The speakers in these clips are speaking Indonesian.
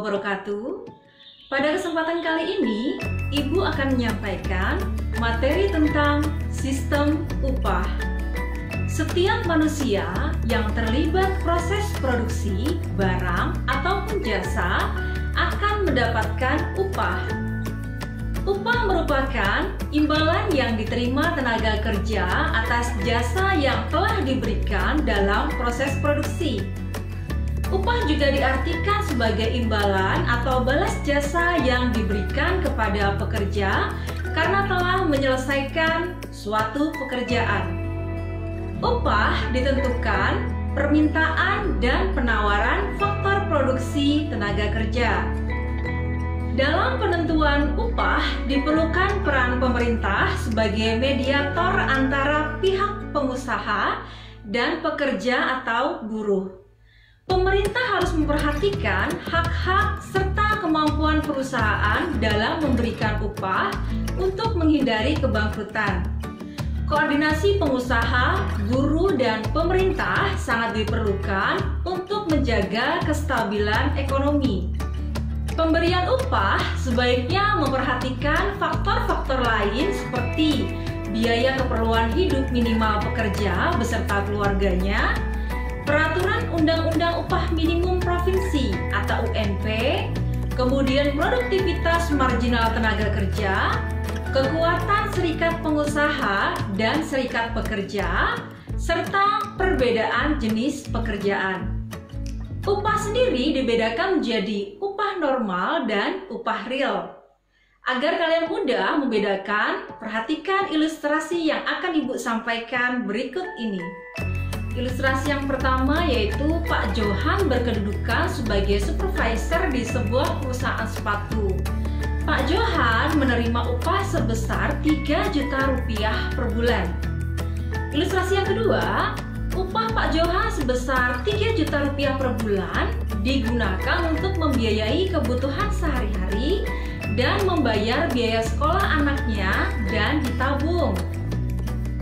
wabarakatuh. Pada kesempatan kali ini, Ibu akan menyampaikan materi tentang sistem upah. Setiap manusia yang terlibat proses produksi barang ataupun jasa akan mendapatkan upah. Upah merupakan imbalan yang diterima tenaga kerja atas jasa yang telah diberikan dalam proses produksi. Upah juga diartikan sebagai imbalan atau balas jasa yang diberikan kepada pekerja karena telah menyelesaikan suatu pekerjaan. Upah ditentukan permintaan dan penawaran faktor produksi tenaga kerja. Dalam penentuan upah diperlukan peran pemerintah sebagai mediator antara pihak pengusaha dan pekerja atau buruh. Pemerintah harus memperhatikan hak-hak serta kemampuan perusahaan dalam memberikan upah untuk menghindari kebangkrutan. Koordinasi pengusaha, buruh, dan pemerintah sangat diperlukan untuk menjaga kestabilan ekonomi. Pemberian upah sebaiknya memperhatikan faktor-faktor lain seperti biaya keperluan hidup minimal pekerja beserta keluarganya, Peraturan Undang-Undang Upah Minimum Provinsi atau UMP, kemudian produktivitas marginal tenaga kerja, kekuatan serikat pengusaha dan serikat pekerja, serta perbedaan jenis pekerjaan. Upah sendiri dibedakan menjadi upah normal dan upah real. Agar kalian mudah membedakan, perhatikan ilustrasi yang akan Ibu sampaikan berikut ini. Ilustrasi yang pertama yaitu Pak Johan berkedudukan sebagai supervisor di sebuah perusahaan sepatu. Pak Johan menerima upah sebesar 3 juta rupiah per bulan. Ilustrasi yang kedua, upah Pak Johan sebesar 3 juta rupiah per bulan digunakan untuk membiayai kebutuhan sehari-hari dan membayar biaya sekolah anaknya dan ditabung.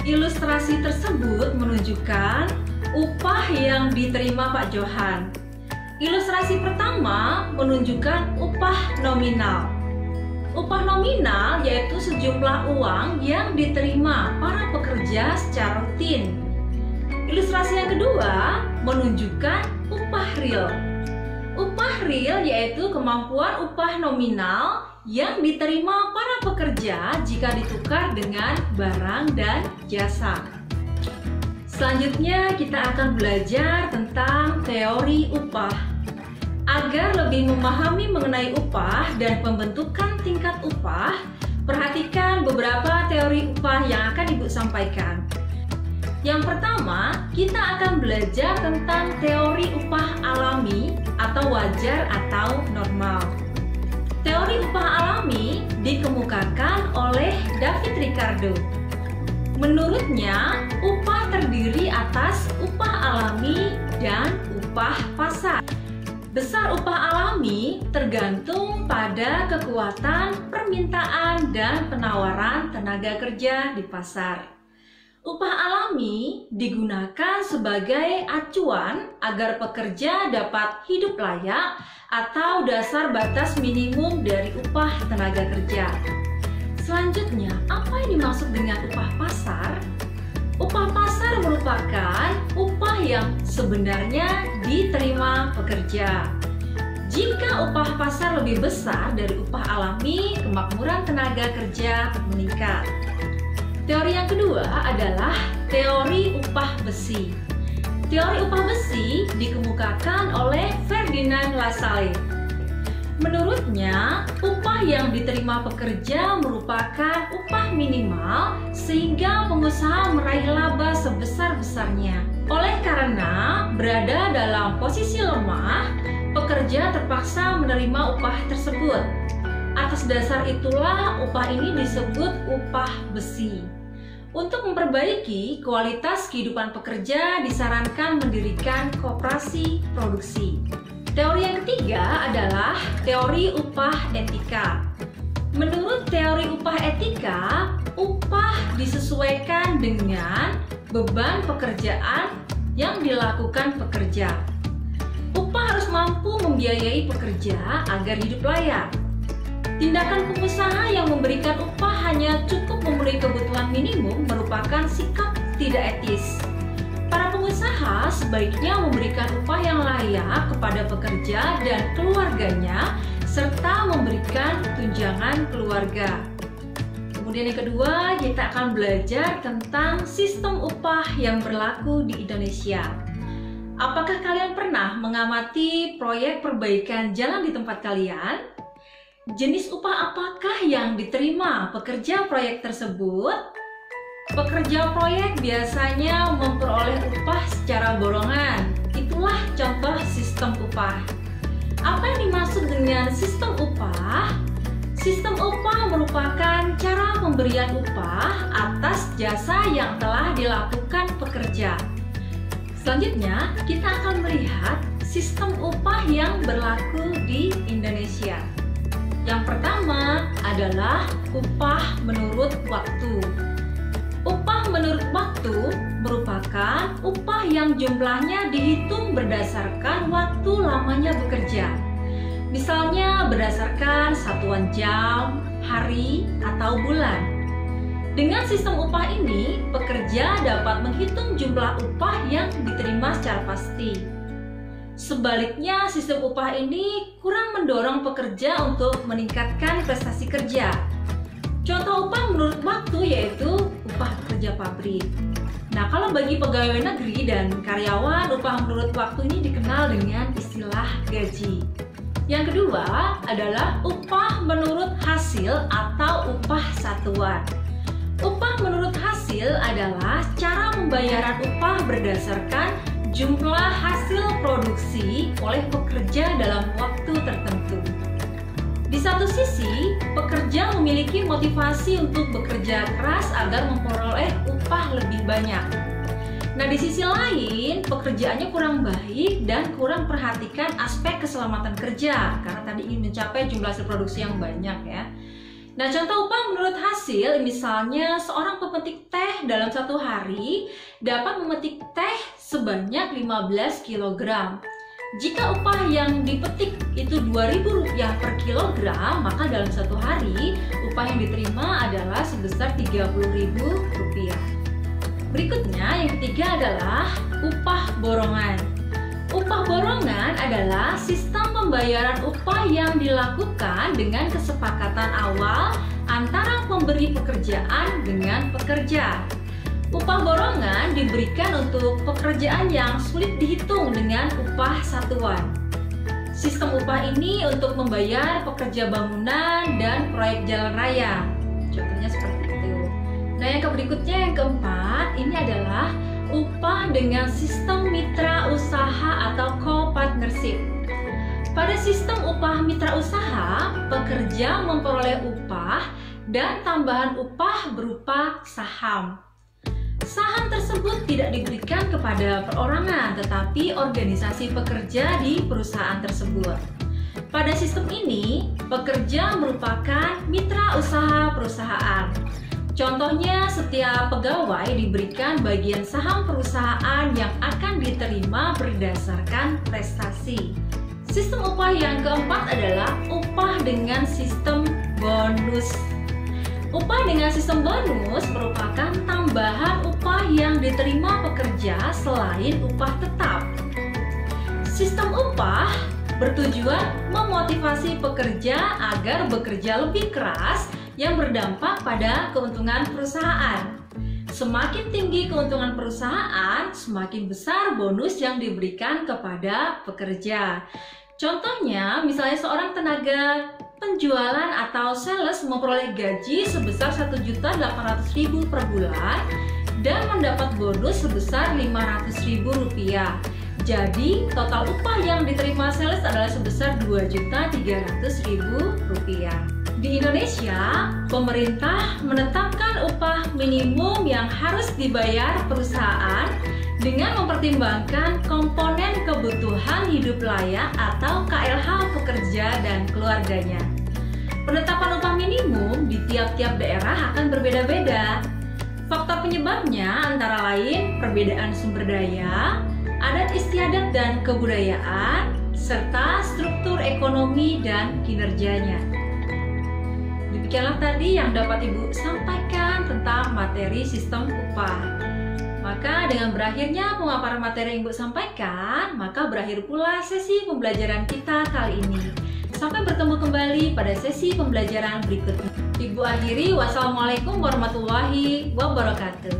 Ilustrasi tersebut menunjukkan upah yang diterima Pak Johan. Ilustrasi pertama menunjukkan upah nominal. Upah nominal yaitu sejumlah uang yang diterima para pekerja secara rutin. Ilustrasi yang kedua menunjukkan upah real. Upah real yaitu kemampuan upah nominal yang diterima para pekerja jika ditukar dengan barang dan jasa. Selanjutnya kita akan belajar tentang teori upah. Agar lebih memahami mengenai upah dan pembentukan tingkat upah, perhatikan beberapa teori upah yang akan Ibu sampaikan. Yang pertama, kita akan belajar tentang teori upah alami atau wajar atau normal. Teori upah alami dikemukakan oleh David Ricardo. Menurutnya, upah terdiri atas upah alami dan upah pasar. Besar upah alami tergantung pada kekuatan permintaan dan penawaran tenaga kerja di pasar. Upah alami digunakan sebagai acuan agar pekerja dapat hidup layak atau dasar batas minimum dari upah tenaga kerja. Selanjutnya, apa yang dimaksud dengan upah pasar? Upah pasar merupakan upah yang sebenarnya diterima pekerja. Jika upah pasar lebih besar dari upah alami, kemakmuran tenaga kerja meningkat. Teori yang kedua adalah teori upah besi. Teori upah besi dikemukakan oleh Ferdinand Lassalle. Menurutnya, upah yang diterima pekerja merupakan upah minimal sehingga pengusaha meraih laba sebesar-besarnya. Oleh karena berada dalam posisi lemah, pekerja terpaksa menerima upah tersebut. Atas dasar itulah upah ini disebut upah besi. Untuk memperbaiki kualitas kehidupan pekerja, disarankan mendirikan koperasi produksi. Teori yang ketiga adalah teori upah etika. Menurut teori upah etika, upah disesuaikan dengan beban pekerjaan yang dilakukan pekerja. Upah harus mampu membiayai pekerja agar hidup layak. Tindakan pengusaha yang memberikan upah hanya cukup memenuhi kebutuhan minimum merupakan sikap tidak etis. Para pengusaha sebaiknya memberikan upah yang layak kepada pekerja dan keluarganya, serta memberikan tunjangan keluarga. Kemudian yang kedua, kita akan belajar tentang sistem upah yang berlaku di Indonesia. Apakah kalian pernah mengamati proyek perbaikan jalan di tempat kalian? Jenis upah apakah yang diterima pekerja proyek tersebut? Pekerja proyek biasanya memperoleh upah secara borongan. Itulah contoh sistem upah. Apa yang dimaksud dengan sistem upah? Sistem upah merupakan cara pemberian upah atas jasa yang telah dilakukan pekerja. Selanjutnya, kita akan melihat sistem upah yang berlaku di Indonesia. Yang pertama adalah upah menurut waktu. Upah menurut waktu merupakan upah yang jumlahnya dihitung berdasarkan waktu lamanya bekerja. Misalnya berdasarkan satuan jam, hari, atau bulan. Dengan sistem upah ini, pekerja dapat menghitung jumlah upah yang diterima secara pasti. Sebaliknya, sistem upah ini kurang mendorong pekerja untuk meningkatkan prestasi kerja. Contoh upah menurut waktu yaitu upah pekerja pabrik. Nah, kalau bagi pegawai negeri dan karyawan, upah menurut waktu ini dikenal dengan istilah gaji. Yang kedua adalah upah menurut hasil atau upah satuan. Upah menurut hasil adalah cara pembayaran upah berdasarkan jumlah hasil produksi oleh pekerja dalam waktu tertentu. Di satu sisi, pekerja memiliki motivasi untuk bekerja keras agar memperoleh upah lebih banyak. Nah, di sisi lain, pekerjaannya kurang baik dan kurang perhatikan aspek keselamatan kerja karena tadi ingin mencapai jumlah hasil produksi yang banyak ya. Nah, contoh upah menurut hasil, misalnya seorang pemetik teh dalam satu hari dapat memetik teh sebanyak 15 kg. Jika upah yang dipetik itu Rp2.000 per kilogram, maka dalam satu hari upah yang diterima adalah sebesar Rp30.000. Berikutnya, yang ketiga adalah upah borongan. Upah borongan adalah sistem pembayaran upah yang dilakukan dengan kesepakatan awal antara pemberi pekerjaan dengan pekerja. Upah borongan diberikan untuk pekerjaan yang sulit dihitung dengan upah satuan. Sistem upah ini untuk membayar pekerja bangunan dan proyek jalan raya. Contohnya seperti itu. Nah, yang berikutnya, yang keempat, ini adalah upah dengan sistem mitra usaha atau co-partnership. Pada sistem upah mitra usaha, pekerja memperoleh upah dan tambahan upah berupa saham. Saham tersebut tidak diberikan kepada perorangan, tetapi organisasi pekerja di perusahaan tersebut. Pada sistem ini, pekerja merupakan mitra usaha perusahaan. Contohnya, setiap pegawai diberikan bagian saham perusahaan yang akan diterima berdasarkan prestasi. Sistem upah yang keempat adalah upah dengan sistem bonus. Upah dengan sistem bonus merupakan tambahan upah yang diterima pekerja selain upah tetap. Sistem upah bertujuan memotivasi pekerja agar bekerja lebih keras yang berdampak pada keuntungan perusahaan. Semakin tinggi keuntungan perusahaan, semakin besar bonus yang diberikan kepada pekerja. Contohnya, misalnya seorang tenaga penjualan atau sales memperoleh gaji sebesar Rp1.800.000 per bulan dan mendapat bonus sebesar Rp500.000. Jadi, total upah yang diterima sales adalah sebesar Rp2.300.000. Di Indonesia, pemerintah menetapkan upah minimum yang harus dibayar perusahaan dengan mempertimbangkan komponen kebutuhan hidup layak atau KLH pekerja dan keluarganya. Penetapan upah minimum di tiap-tiap daerah akan berbeda-beda. Faktor penyebabnya antara lain perbedaan sumber daya, adat istiadat dan kebudayaan, serta struktur ekonomi dan kinerjanya. Demikianlah tadi yang dapat Ibu sampaikan tentang materi sistem upah. Maka dengan berakhirnya pemaparan materi yang Ibu sampaikan, maka berakhir pula sesi pembelajaran kita kali ini. Sampai bertemu kembali pada sesi pembelajaran berikutnya. Ibu akhiri, wassalamualaikum warahmatullahi wabarakatuh.